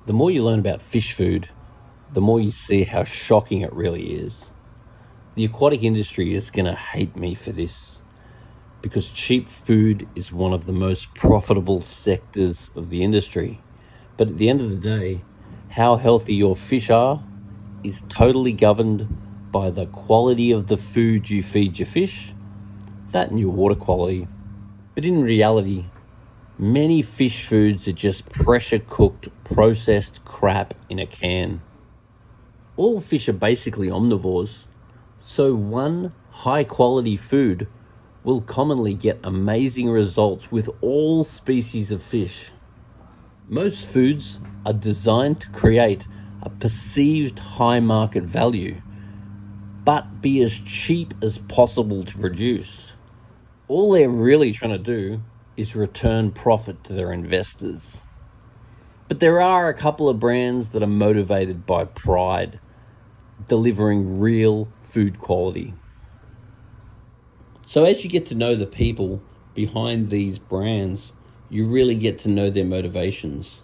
The more you learn about fish food, the more you see how shocking it really is. The aquatic industry is going to hate me for this because cheap food is one of the most profitable sectors of the industry. But at the end of the day, how healthy your fish are is totally governed by the quality of the food you feed your fish, that and your water quality. But in reality, many fish foods are just pressure cooked, processed crap in a can. All fish are basically omnivores, so one high quality food will commonly get amazing results with all species of fish. Most foods are designed to create a perceived high market value, but be as cheap as possible to produce. All they're really trying to do is return profit to their investors. But there are a couple of brands that are motivated by pride, delivering real food quality. So as you get to know the people behind these brands, you really get to know their motivations.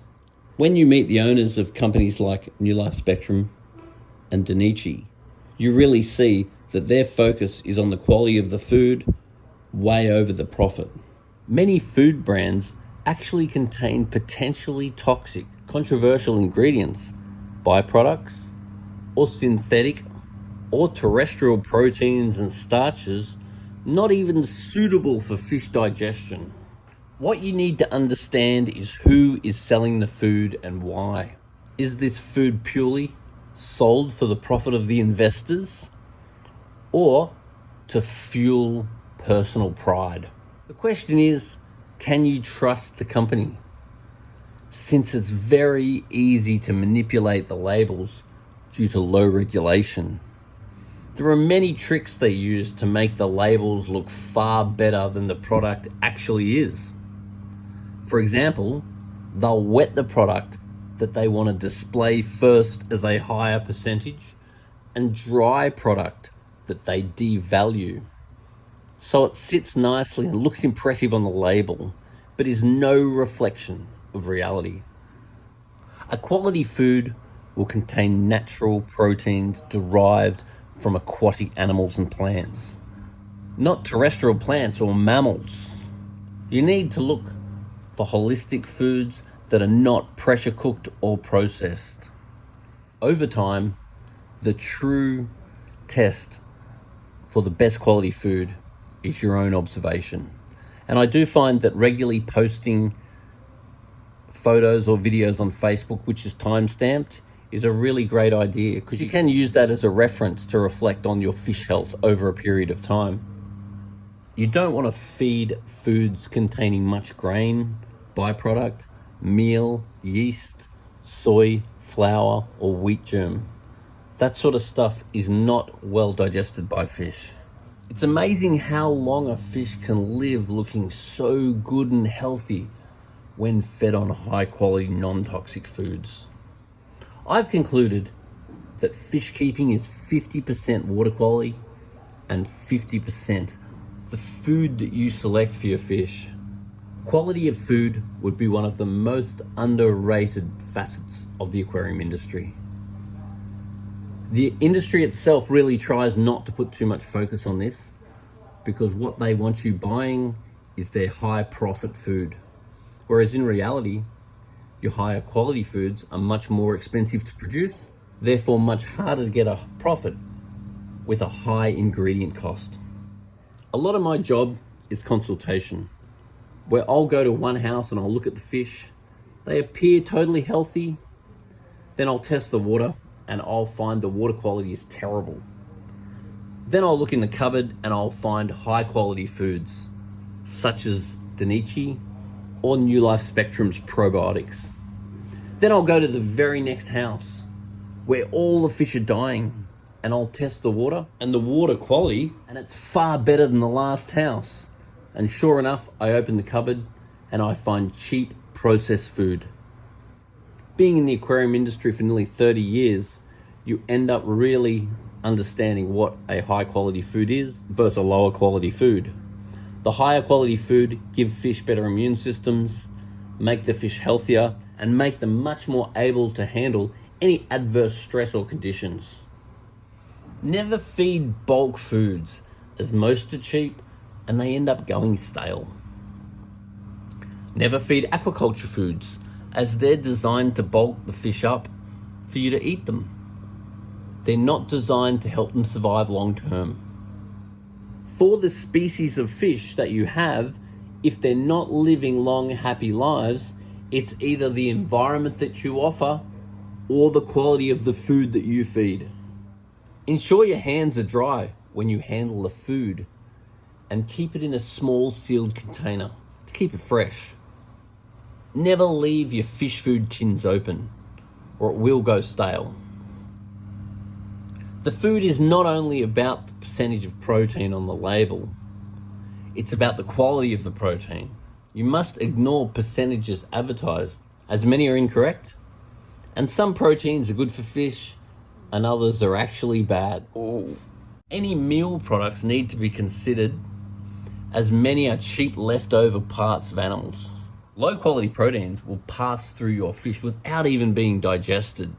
When you meet the owners of companies like New Life Spectrum and Danichi, you really see that their focus is on the quality of the food way over the profit. Many food brands actually contain potentially toxic, controversial ingredients, byproducts, or synthetic or terrestrial proteins and starches not even suitable for fish digestion. What you need to understand is who is selling the food and why. Is this food purely sold for the profit of the investors or to fuel personal pride? The question is, can you trust the company? Since it's very easy to manipulate the labels due to low regulation, there are many tricks they use to make the labels look far better than the product actually is. For example, they'll wet the product that they want to display first as a higher percentage and dry product that they devalue. So it sits nicely and looks impressive on the label, but is no reflection of reality. A quality food will contain natural proteins derived from aquatic animals and plants, not terrestrial plants or mammals. You need to look for holistic foods that are not pressure cooked or processed. Over time, the true test for the best quality food is your own observation. And I do find that regularly posting photos or videos on Facebook, which is time-stamped, is a really great idea because you can use that as a reference to reflect on your fish health over a period of time. You don't want to feed foods containing much grain, byproduct, meal, yeast, soy, flour, or wheat germ. That sort of stuff is not well digested by fish. It's amazing how long a fish can live looking so good and healthy when fed on high quality non-toxic foods. I've concluded that fish keeping is 50% water quality and 50% the food that you select for your fish. Quality of food would be one of the most underrated facets of the aquarium industry. The industry itself really tries not to put too much focus on this because what they want you buying is their high profit food. Whereas in reality, your higher quality foods are much more expensive to produce, therefore much harder to get a profit with a high ingredient cost. A lot of my job is consultation, where I'll go to one house and I'll look at the fish. They appear totally healthy. Then I'll test the water and I'll find the water quality is terrible. Then I'll look in the cupboard and I'll find high quality foods, such as Danichi or New Life Spectrum's probiotics. Then I'll go to the very next house where all the fish are dying and I'll test the water and the water quality, and it's far better than the last house. And sure enough, I open the cupboard and I find cheap processed food. Being in the aquarium industry for nearly 30 years, you end up really understanding what a high quality food is versus a lower quality food. The higher quality food give fish better immune systems, make the fish healthier, and make them much more able to handle any adverse stress or conditions. Never feed bulk foods, as most are cheap and they end up going stale. Never feed aquaculture foods, as they're designed to bulk the fish up for you to eat them. They're not designed to help them survive long term. For the species of fish that you have, if they're not living long, happy lives, it's either the environment that you offer or the quality of the food that you feed. Ensure your hands are dry when you handle the food, and keep it in a small sealed container to keep it fresh. Never leave your fish food tins open, or it will go stale. The food is not only about the percentage of protein on the label, it's about the quality of the protein. You must ignore percentages advertised, as many are incorrect, and some proteins are good for fish and others are actually bad. Any meal products need to be considered, as many are cheap leftover parts of animals. Low quality proteins will pass through your fish without even being digested.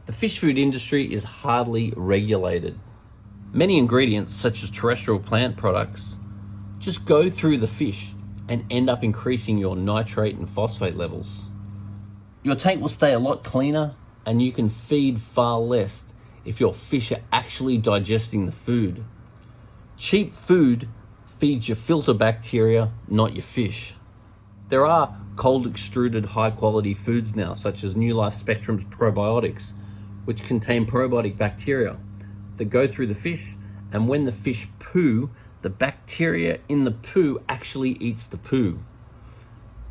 The fish food industry is hardly regulated. Many ingredients, such as terrestrial plant products, just go through the fish and end up increasing your nitrate and phosphate levels. Your tank will stay a lot cleaner, and you can feed far less if your fish are actually digesting the food. Cheap food feeds your filter bacteria, not your fish. There are cold extruded high quality foods now, such as New Life Spectrum's probiotics, which contain probiotic bacteria that go through the fish, and when the fish poo, the bacteria in the poo actually eats the poo.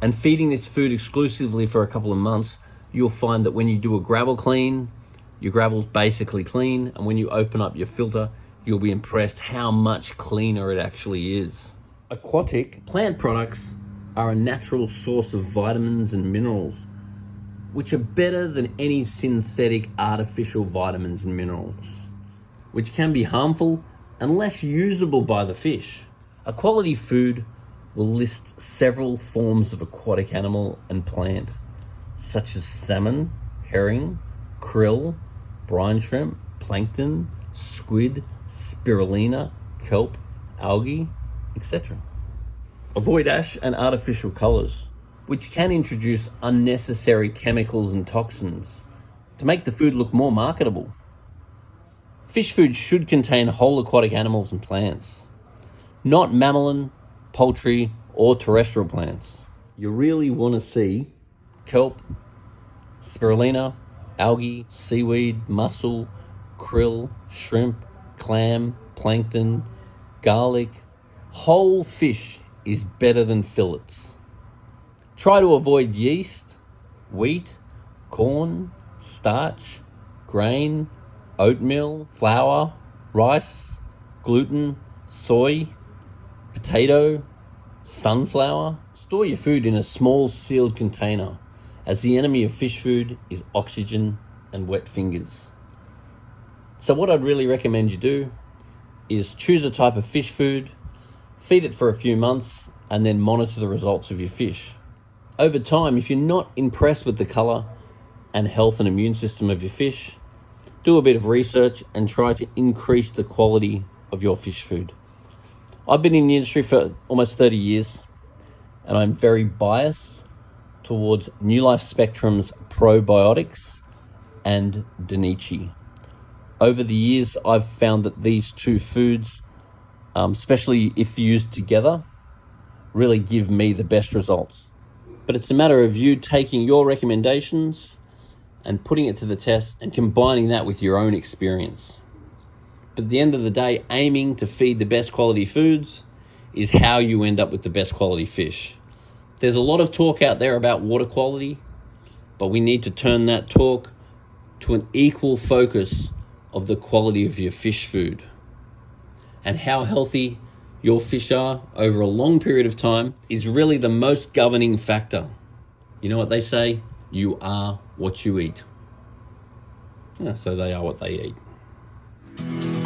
And feeding this food exclusively for a couple of months, you'll find that when you do a gravel clean, your gravel's basically clean, and when you open up your filter, you'll be impressed how much cleaner it actually is. Aquatic plant products are a natural source of vitamins and minerals, which are better than any synthetic artificial vitamins and minerals, which can be harmful and less usable by the fish. A quality food will list several forms of aquatic animal and plant, such as salmon, herring, krill, brine shrimp, plankton, squid, spirulina, kelp, algae, etc. Avoid ash and artificial colours, which can introduce unnecessary chemicals and toxins to make the food look more marketable. Fish food should contain whole aquatic animals and plants, not mammalian, poultry, or terrestrial plants. You really want to see kelp, spirulina, algae, seaweed, mussel, krill, shrimp, clam, plankton, garlic. Whole fish is better than fillets. Try to avoid yeast, wheat, corn, starch, grain, oatmeal, flour, rice, gluten, soy, potato, sunflower. Store your food in a small sealed container, as the enemy of fish food is oxygen and wet fingers. So what I'd really recommend you do is choose a type of fish food, feed it for a few months, and then monitor the results of your fish. Over time, if you're not impressed with the colour and health and immune system of your fish, do a bit of research and try to increase the quality of your fish food. I've been in the industry for almost 30 years, and I'm very biased towards New Life Spectrum's probiotics and Danichi. Over the years, I've found that these two foods, especially if used together, really give me the best results. But it's a matter of you taking your recommendations and putting it to the test and combining that with your own experience. But at the end of the day, aiming to feed the best quality foods is how you end up with the best quality fish. There's a lot of talk out there about water quality, but we need to turn that talk to an equal focus of the quality of your fish food and how healthy your fish are over a long period of time is really the most governing factor. You know what they say? You are what you eat. Yeah, so they are what they eat.